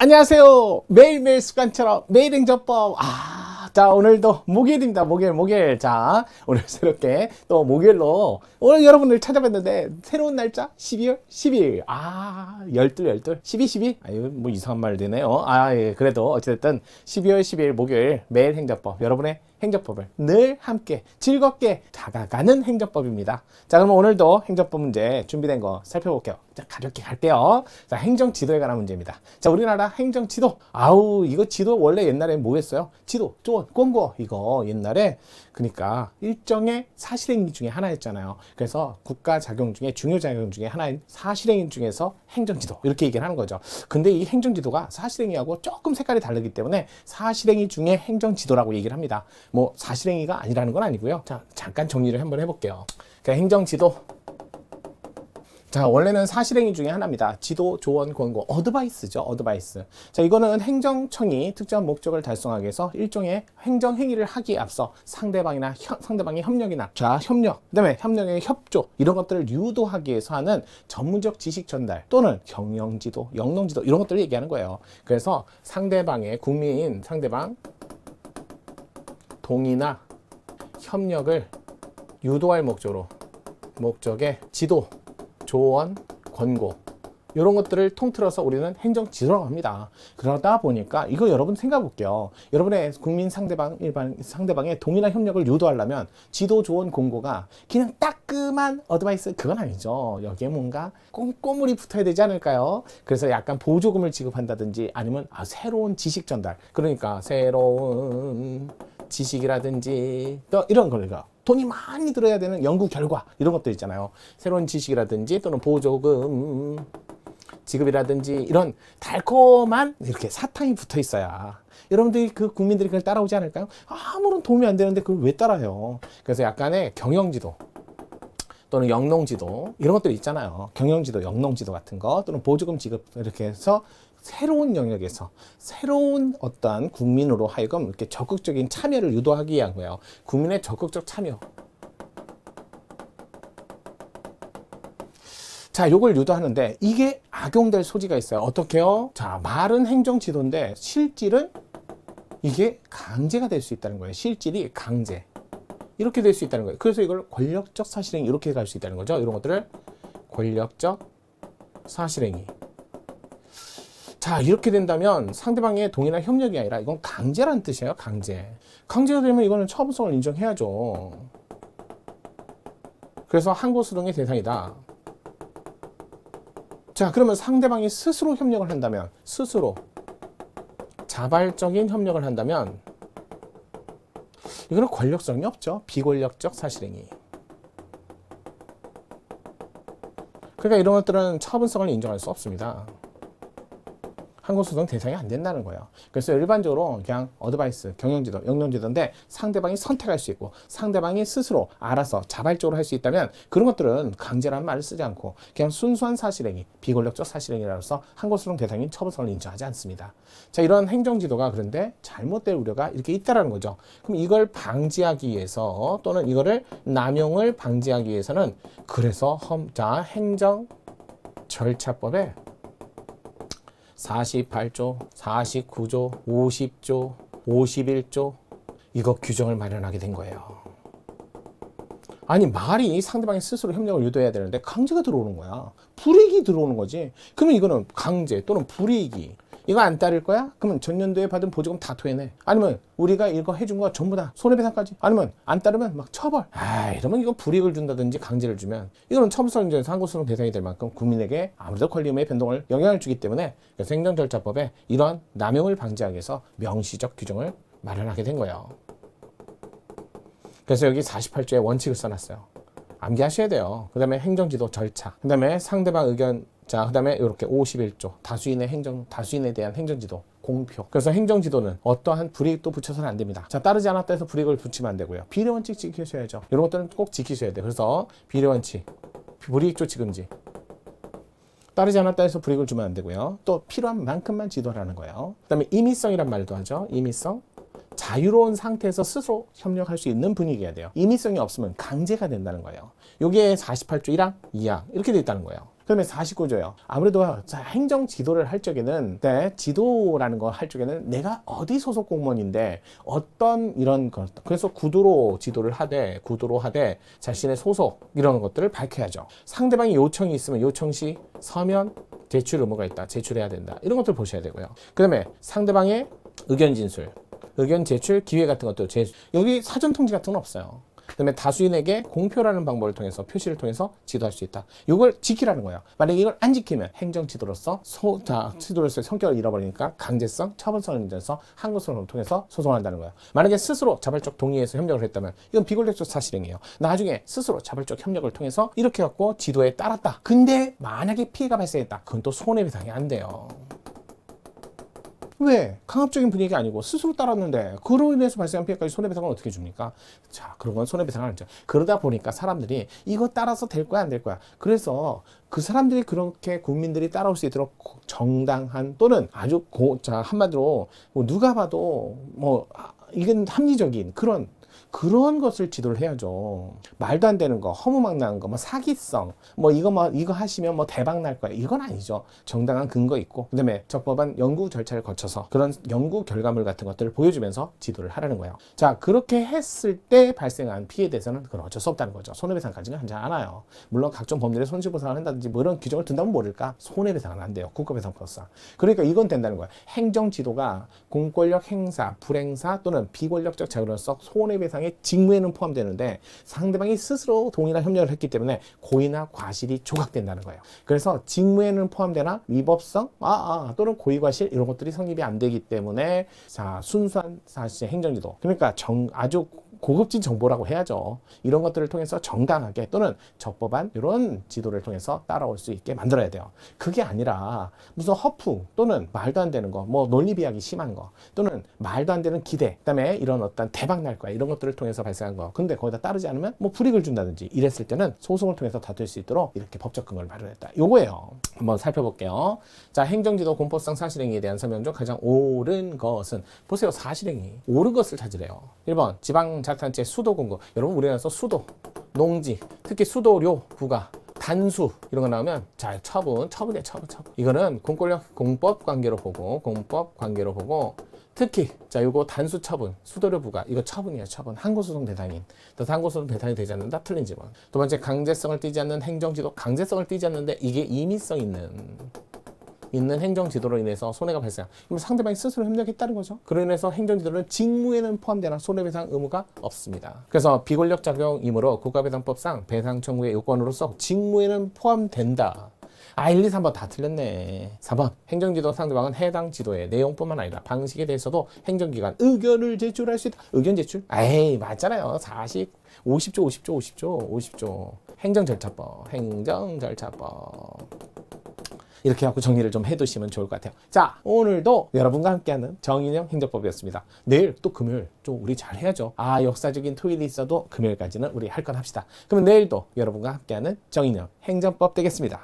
안녕하세요. 매일매일 습관처럼 매일 행정법. 자, 오늘도 목요일입니다. 목요일. 자, 오늘 새롭게 또 목요일로 오늘 여러분들 찾아뵀는데 새로운 날짜 12월 10일. 12. 아유, 뭐 이상한 말 되네요. 예, 그래도 어쨌든 12월 10일 목요일 매일 행정법. 여러분의 행정법을 늘 함께 즐겁게 다가가는 행정법입니다. 자, 그럼 오늘도 행정법 문제 준비된 거 살펴볼게요. 자, 가볍게 갈게요. 자, 행정지도에 관한 문제입니다. 자, 우리나라 행정지도. 이거 지도 원래 옛날에 뭐였어요? 지도, 조언, 권고. 이거 옛날에 그러니까 일정의 사실행위 중에 하나였잖아요. 그래서 국가 작용 중에 중요 작용 중에 하나인 사실행위 중에서 행정지도 이렇게 얘기를 하는 거죠. 근데 이 행정지도가 사실행위하고 조금 색깔이 다르기 때문에 사실행위 중에 행정지도라고 얘기를 합니다. 뭐 사실행위가 아니라는 건 아니고요. 자, 잠깐 정리를 한번 해볼게요. 그러니까 행정지도. 자, 원래는 사실행위 중에 하나입니다. 지도, 조언, 권고, 어드바이스죠. 어드바이스. 자, 이거는 행정청이 특정한 목적을 달성하기 위해서 일종의 행정행위를 하기에 앞서 상대방의 협력이나 협력, 그다음에 협력의 협조 이런 것들을 유도하기 위해서 하는 전문적 지식 전달 또는 경영지도, 영농지도 이런 것들을 얘기하는 거예요. 그래서 상대방 동의나 협력을 유도할 목적의 지도, 조언, 권고 이런 것들을 통틀어서 우리는 행정지도라고 합니다. 그러다 보니까 이거 여러분 생각해 볼게요. 여러분의 국민 상대방의 동의나 협력을 유도하려면 지도, 조언, 권고가 그냥 따끔한 어드바이스 그건 아니죠. 여기에 뭔가 꼼꼼물이 붙어야 되지 않을까요? 그래서 약간 보조금을 지급한다든지 아니면 새로운 지식 전달, 그러니까 새로운 지식이라든지 또 이런 거니까 돈이 많이 들어야 되는 연구 결과 이런 것들 있잖아요. 새로운 지식이라든지 또는 보조금 지급이라든지 이런 달콤한 이렇게 사탕이 붙어 있어야 여러분들이 국민들이 그걸 따라오지 않을까요? 아무런 도움이 안 되는데 그걸 왜 따라요? 그래서 약간의 경영지도 또는 영농지도 이런 것들이 있잖아요. 경영지도, 영농지도 같은 거 또는 보조금 지급 이렇게 해서 새로운 영역에서 새로운 어떤 국민으로 하여금 이렇게 적극적인 참여를 유도하기 위한 거예요. 국민의 적극적 참여. 자, 요걸 유도하는데 이게 악용될 소지가 있어요. 어떻게요? 자, 말은 행정지도인데 실질은 이게 강제가 될 수 있다는 거예요. 실질이 강제. 이렇게 될 수 있다는 거예요. 그래서 이걸 권력적 사실행위 이렇게 갈 수 있다는 거죠. 이런 것들을 권력적 사실행위. 자, 이렇게 된다면 상대방의 동의나 협력이 아니라 이건 강제라는 뜻이에요. 강제가 되면 이거는 처분성을 인정해야죠. 그래서 항고수동의 대상이다. 자, 그러면 상대방이 스스로 협력을 한다면, 스스로 자발적인 협력을 한다면 이거는 권력성이 없죠. 비권력적 사실행위. 그러니까 이런 것들은 처분성을 인정할 수 없습니다. 항고소송 대상이 안 된다는 거예요. 그래서 일반적으로 그냥 어드바이스, 경영지도, 영농지도인데 상대방이 선택할 수 있고 상대방이 스스로 알아서 자발적으로 할 수 있다면 그런 것들은 강제라는 말을 쓰지 않고 그냥 순수한 사실행위, 비권력적 사실행위라서 항고소송 대상인 처분성을 인정하지 않습니다. 자, 이런 행정지도가 그런데 잘못될 우려가 이렇게 있다라는 거죠. 그럼 이걸 방지하기 위해서 또는 이거를 남용을 방지하기 위해서는 그래서 행정절차법에 48조, 49조, 50조, 51조 이거 규정을 마련하게 된 거예요. 아니, 말이 상대방이 스스로 협력을 유도해야 되는데 강제가 들어오는 거야. 불이익이 들어오는 거지. 그러면 이거는 강제 또는 불이익이 이거 안 따를 거야? 그러면 전년도에 받은 보조금 다 토해내. 아니면 우리가 이거 해준 거 전부 다 손해배상까지. 아니면 안 따르면 막 처벌. 이러면 이거 불이익을 준다든지 강제를 주면 이거는 처분성 인정에서 항고소송 대상이 될 만큼 국민에게 아무래도 권리의무의 변동을 영향을 주기 때문에 그래서 행정절차법에 이러한 남용을 방지하기 위해서 명시적 규정을 마련하게 된 거예요. 그래서 여기 48조의 원칙을 써놨어요. 암기하셔야 돼요. 그 다음에 행정지도 절차. 그 다음에 상대방 의견. 자, 그 다음에 이렇게 51조. 다수인에 대한 행정지도. 공표. 그래서 행정지도는 어떠한 불이익도 붙여서는 안 됩니다. 자, 따르지 않았다 해서 불이익을 붙이면 안 되고요. 비례원칙 지키셔야죠. 이런 것들은 꼭 지키셔야 돼요. 그래서 비례원칙, 불이익조 지금지. 따르지 않았다 해서 불이익을 주면 안 되고요. 또 필요한 만큼만 지도하라는 거예요. 그 다음에 임의성이란 말도 하죠. 임의성. 자유로운 상태에서 스스로 협력할 수 있는 분위기가 돼요. 임의성이 없으면 강제가 된다는 거예요. 이게 48조 1항, 2항 이렇게 돼 있다는 거예요. 그다음에 49조예요. 아무래도 자, 행정 지도를 할 적에는 지도라는 거 할 적에는 내가 어디 소속 공무원인데 어떤 이런 것, 그래서 구도로 지도를 하되 자신의 소속 이런 것들을 밝혀야죠. 상대방이 요청이 있으면 요청 시 서면 제출 의무가 있다. 제출해야 된다. 이런 것들 보셔야 되고요. 그다음에 상대방의 의견 진술, 의견 제출 기회 같은 것도 여기 사전 통지 같은 건 없어요. 그다음에 다수인에게 공표라는 방법을 통해서 표시를 통해서 지도할 수 있다. 이걸 지키라는 거예요. 만약에 이걸 안 지키면 행정지도로서 지도로서의 성격을 잃어버리니까 강제성, 처벌성을 인정해서 항고소송을 통해서 소송한다는 거예요. 만약에 스스로 자발적 동의해서 협력을 했다면 이건 비권력적 사실행위예요. 나중에 스스로 자발적 협력을 통해서 이렇게 갖고 지도에 따랐다. 근데 만약에 피해가 발생했다. 그건 또 손해배상이 안 돼요. 왜? 강압적인 분위기가 아니고 스스로 따랐는데 그로 인해서 발생한 피해까지 손해배상을 어떻게 줍니까? 자, 그런 건 손해배상을 하죠. 그러다 보니까 사람들이 이거 따라서 될 거야 안 될 거야. 그래서 그 사람들이 그렇게 국민들이 따라올 수 있도록 정당한 또는 아주 한마디로 뭐 누가 봐도 뭐 이건 합리적인 그런 것을 지도를 해야죠. 말도 안 되는 거, 허무맹랑한 거, 뭐 사기성, 이거 하시면 뭐 대박 날 거야. 이건 아니죠. 정당한 근거 있고, 그다음에 적법한 연구 절차를 거쳐서 그런 연구 결과물 같은 것들을 보여주면서 지도를 하라는 거예요. 자, 그렇게 했을 때 발생한 피해에 대해서는 그건 어쩔 수 없다는 거죠. 손해배상까지는 하지 않아요. 물론 각종 법률에 손실보상을 한다든지 뭐 이런 규정을 둔다면 모를까? 손해배상은 안 돼요. 국가배상법상. 그러니까 이건 된다는 거예요. 행정지도가 공권력 행사, 불행사 또는 비권력적 자금으로서 손해배상의 직무에는 포함되는데 상대방이 스스로 동의나 협력을 했기 때문에 고의나 과실이 조각된다는 거예요. 그래서 직무에는 포함되나 위법성, 또는 고의과실 이런 것들이 성립이 안 되기 때문에 자, 순수한 사실 행정지도. 그러니까 아주 고급진 정보라고 해야죠. 이런 것들을 통해서 정당하게 또는 적법한 이런 지도를 통해서 따라올 수 있게 만들어야 돼요. 그게 아니라 무슨 허풍 또는 말도 안 되는 거, 뭐 논리비약이 심한 거 또는 말도 안 되는 기대, 그다음에 이런 어떤 대박 날 거야 이런 것들을 통해서 발생한 거. 근데 거기다 따르지 않으면 뭐 불이익을 준다든지 이랬을 때는 소송을 통해서 다툴 수 있도록 이렇게 법적 근거를 마련했다. 요거예요. 한번 살펴볼게요. 자, 행정지도 공포성 사실행위에 대한 설명 중 가장 옳은 것은 보세요. 사실행위 옳은 것을 찾으래요. 1번 지방자치단체 수도 공고. 여러분 우리나라에서 수도, 농지, 특히 수도료 부과 단수 이런 거 나오면 자, 처분이야. 이거는 공법 관계로 보고 특히 자, 요거 단수 처분, 수도료 부과 이거 처분이야. 항고소송 대상인. 그래서 항고소송 대상이 되지 않는다. 틀린 지문. 두 번째 강제성을 띠지 않는 행정지도. 강제성을 띠지 않는데 이게 임의성 있는 행정지도로 인해서 손해가 발생. 그럼 상대방이 스스로 협력했다는 거죠. 그로 인해서 행정지도는 직무에는 포함되나 손해배상 의무가 없습니다. 그래서 비권력 작용이므로 국가배상법상 배상 청구의 요건으로서 직무에는 포함된다. 1, 2, 3번 다 틀렸네. 4번 행정지도 상대방은 해당 지도의 내용뿐만 아니라 방식에 대해서도 행정기관 의견을 제출할 수 있다. 의견 제출? 맞잖아요. 50조. 행정절차법. 이렇게 하고 정리를 좀 해두시면 좋을 것 같아요. 자, 오늘도 여러분과 함께하는 정인영 행정법이었습니다. 내일 또 금요일 좀 우리 잘 해야죠. 역사적인 토요일이 있어도 금요일까지는 우리 할 건 합시다. 그러면 내일도 여러분과 함께하는 정인영 행정법 되겠습니다.